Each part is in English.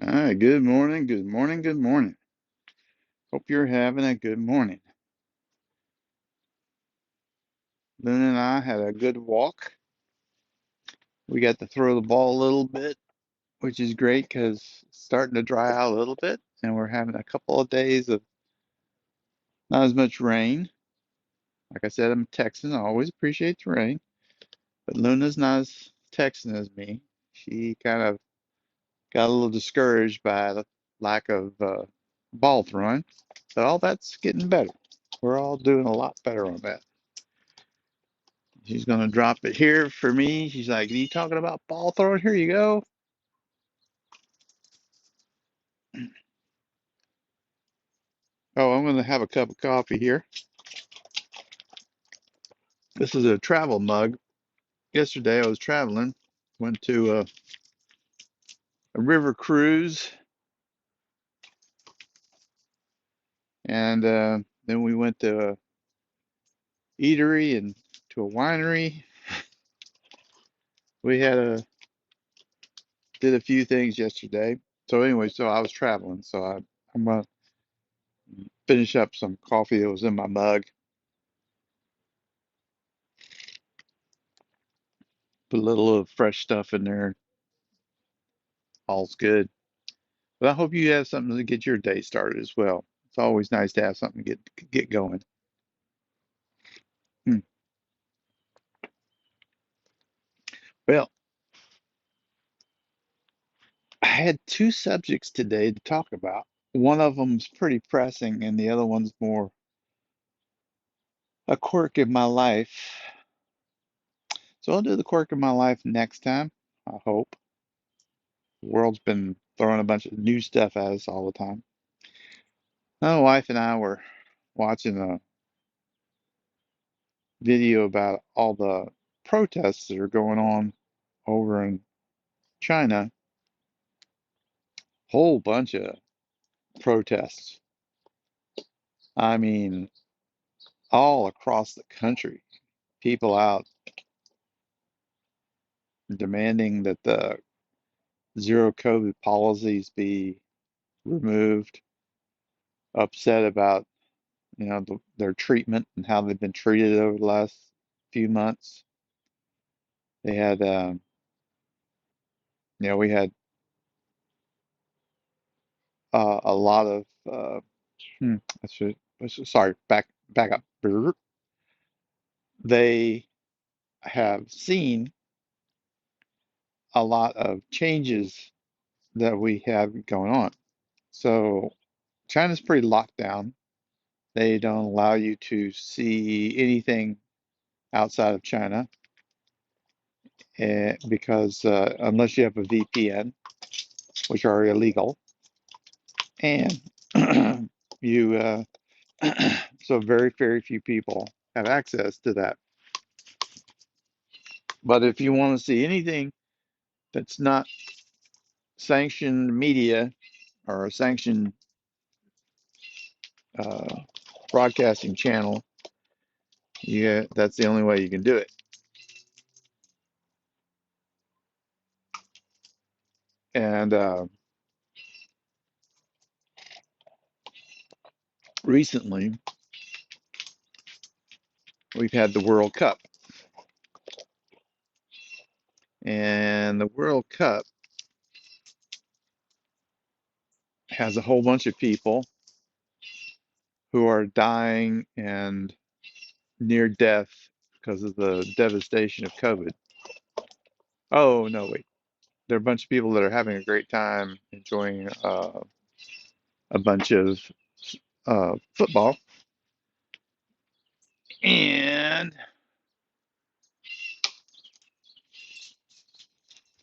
All right, good morning, good morning, good morning. Hope you're having a good morning. Luna and I had a good walk. We got to throw the ball a little bit, which is great because it's starting to dry out a little bit, and we're having a couple of days of not as much rain. Like I said, I'm a Texan. I always appreciate the rain, but Luna's not as Texan as me. She kind of got a little discouraged by the lack of ball throwing, but all that's getting better. We're all doing a lot better on that. She's gonna drop it here for me. She's like, "Are you talking about ball throwing? Here you go." Oh, I'm gonna have a cup of coffee here. This is a travel mug. Yesterday I was traveling, went to a river cruise, and then we went to a eatery and to a winery. We had a did a few things yesterday. So anyway, so I was traveling, so I'm gonna finish up some coffee that was in my mug. Put a little of fresh stuff in there. All's good. But I hope you have something to get your day started as well. It's always nice to have something to get going. Hmm. Well, I had two subjects today to talk about. One of them's pretty pressing, and the other one's more a quirk in my life. So I'll do the quirk of my life next time, I hope. The world's been throwing a bunch of new stuff at us all the time. My wife and I were watching a video about all the protests that are going on over in China. Whole bunch of protests. I mean, all across the country, people out demanding that the zero COVID policies be removed, upset about, their treatment and how they've been treated over the last few months. They had, we had a lot of, I sorry, back up. They have seen a lot of changes that we have going on. So China's pretty locked down. They don't allow you to see anything outside of China because unless you have a VPN, which are illegal, and you so very few people have access to that. But if you want to see anything that's not sanctioned media or a sanctioned uh, broadcasting channel, that's the only way you can do it. And recently, we've had the World Cup, and the World Cup has a whole bunch of people who are dying and near death because of the devastation of COVID. Oh, no, wait. There are a bunch of people that are having a great time enjoying a bunch of football. And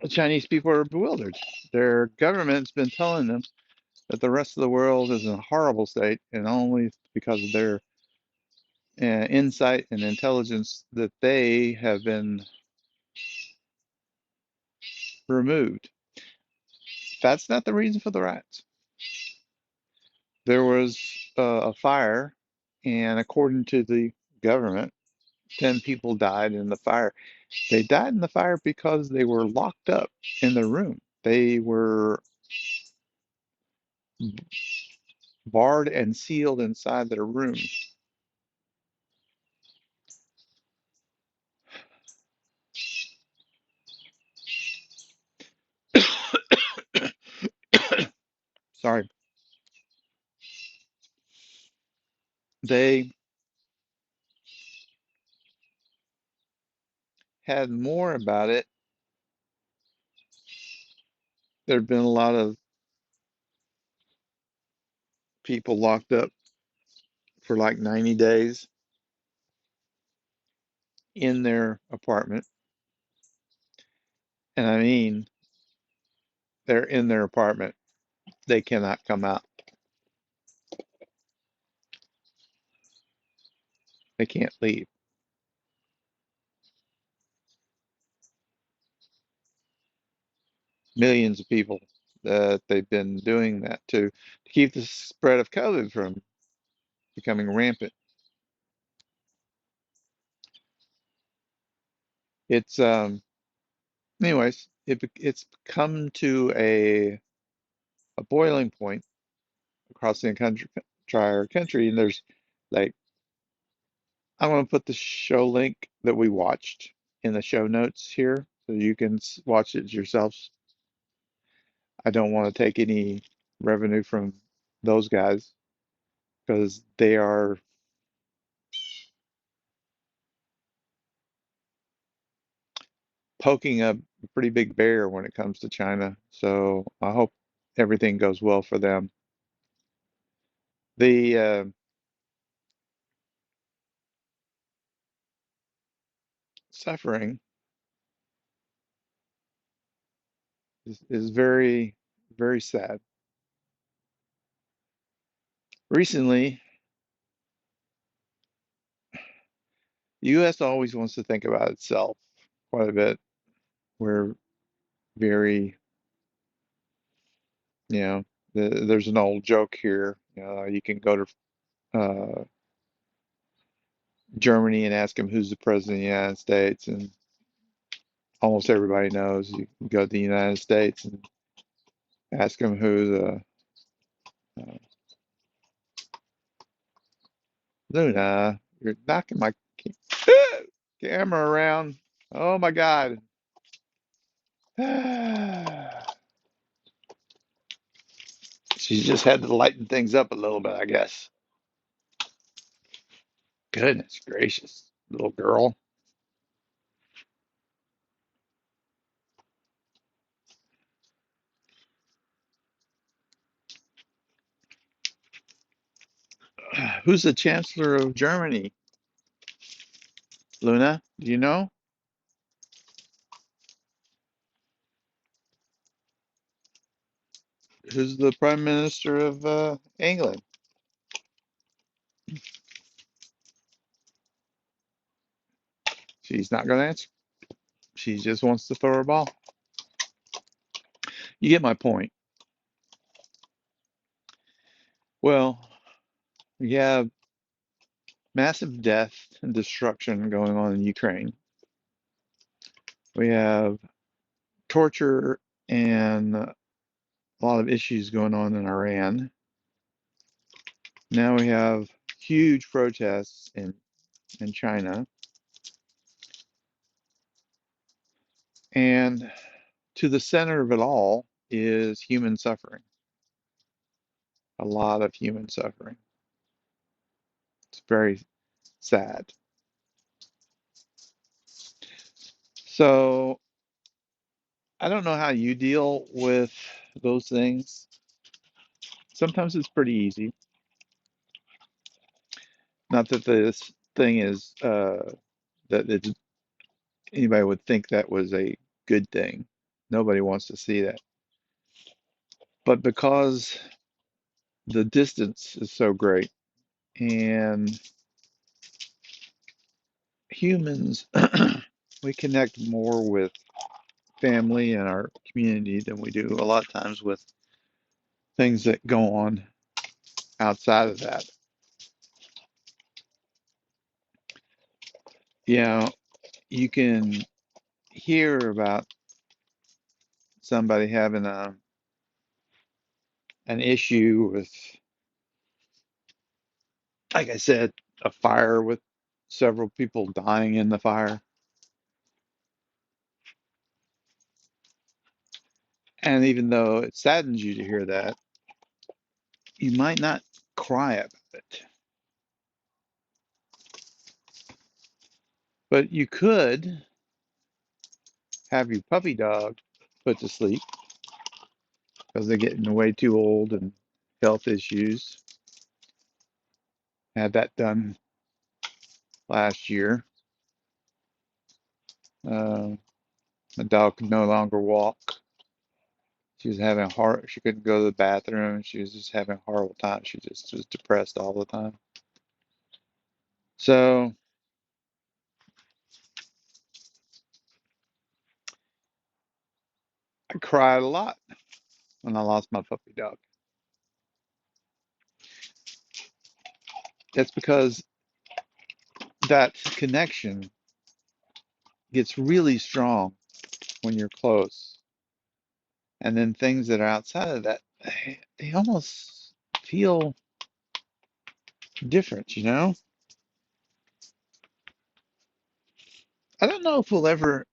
the Chinese people are bewildered. Their government's been telling them that the rest of the world is in a horrible state, and only because of their insight and intelligence that they have been removed. That's not the reason for the riots. There was a fire, and according to the government, 10 people died in the fire. They died in the fire because they were locked up in their room. They were barred and sealed inside their room. Sorry. They had more about it. There have been a lot of people locked up for like 90 days in their apartment. And I mean, they're in their apartment. They cannot come out. They can't leave. Millions of people that they've been doing that to keep the spread of COVID from becoming rampant. It's anyways, it's come to a boiling point across the entire country, and there's like I'm going to put the show link that we watched in the show notes here so you can watch it yourselves. I don't want to take any revenue from those guys because they are poking a pretty big bear when it comes to China. So I hope everything goes well for them. The suffering is very, very sad. Recently, the U.S. always wants to think about itself quite a bit. We're very, you know, there's an old joke here. You can go to Germany and ask them who's the president of the United States, and almost everybody knows. You can go to the United States and ask them who the uh, Luna, you're knocking my camera around. Oh my God. She's just had to lighten things up a little bit, I guess. Goodness gracious, little girl. Who's the Chancellor of Germany? Luna, do you know? Who's the Prime Minister of England? She's not going to answer. She just wants to throw her ball. You get my point. Well, we have massive death and destruction going on in Ukraine. We have torture and a lot of issues going on in Iran. Now we have huge protests in China. And to the center of it all is human suffering, a lot of human suffering. It's very sad. So I don't know how you deal with those things. Sometimes it's pretty easy. Not that this thing is that anybody would think that was a good thing. Nobody wants to see that. But because the distance is so great and humans, we connect more with family and our community than we do a lot of times with things that go on outside of that. You know, you can hear about somebody having an issue with like I said, a fire with several people dying in the fire. And even though it saddens you to hear that, you might not cry about it. But you could have your puppy dog put to sleep because they're getting way too old and health issues. Had that done last year. Uh, the dog could no longer walk. She was having heart. She couldn't go to the bathroom. She was just having a horrible time. She just was depressed all the time. So I cried a lot when I lost my puppy dog. That's because that connection gets really strong when you're close. And then things that are outside of that, they almost feel different, you know? I don't know if we'll ever,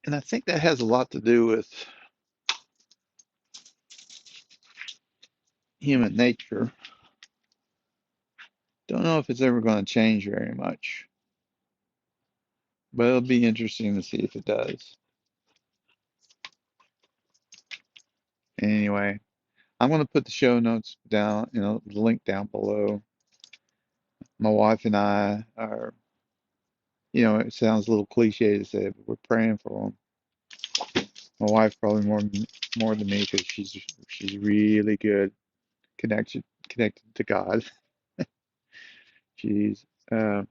and I think that has a lot to do with human nature. Don't know if it's ever going to change very much, but it'll be interesting to see if it does. Anyway, I'm going to put the show notes down, the link down below. My wife and I are, it sounds a little cliche to say, but we're praying for them. My wife probably more than me because she's really good connected to God. She's uh,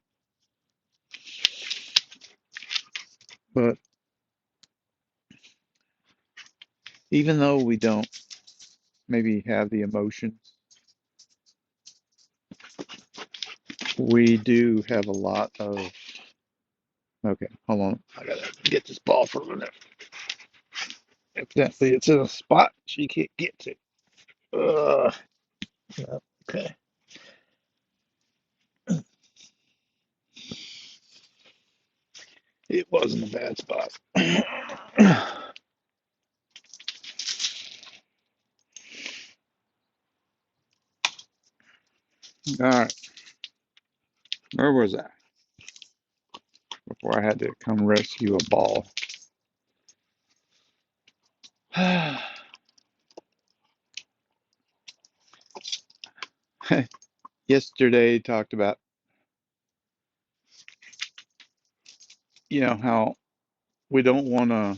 but even though we don't maybe have the emotions, we do have a lot of. Okay, hold on. I gotta get this ball for a minute. Evidently, it's in a spot she can't get to. Yeah, okay. It wasn't a bad spot. All right, where was I before I had to come rescue a ball? Yesterday talked about, how we don't want to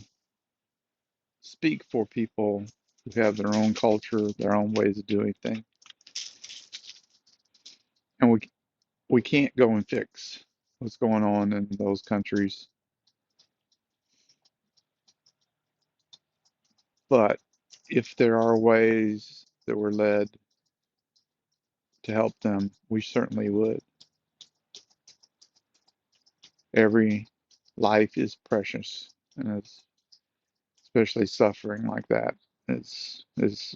speak for people who have their own culture, their own ways of doing things, and we can't go and fix what's going on in those countries. But if there are ways that we're led to help them, we certainly would. Every life is precious, and it's especially suffering like that. It's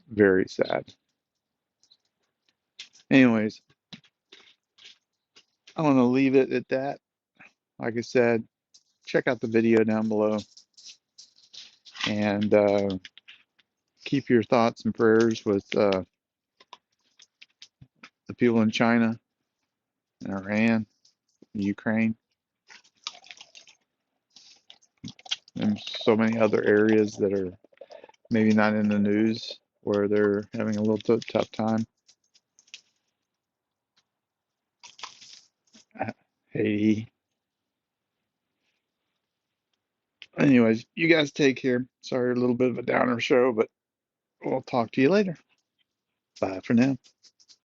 very sad. Anyways, I'm gonna leave it at that. Like I said, check out the video down below and keep your thoughts and prayers with the people in China and Iran, Ukraine, and so many other areas that are maybe not in the news where they're having a little tough time. Hey, anyways, you guys take care. Sorry, a little bit of a downer show, but we'll talk to you later. Bye for now.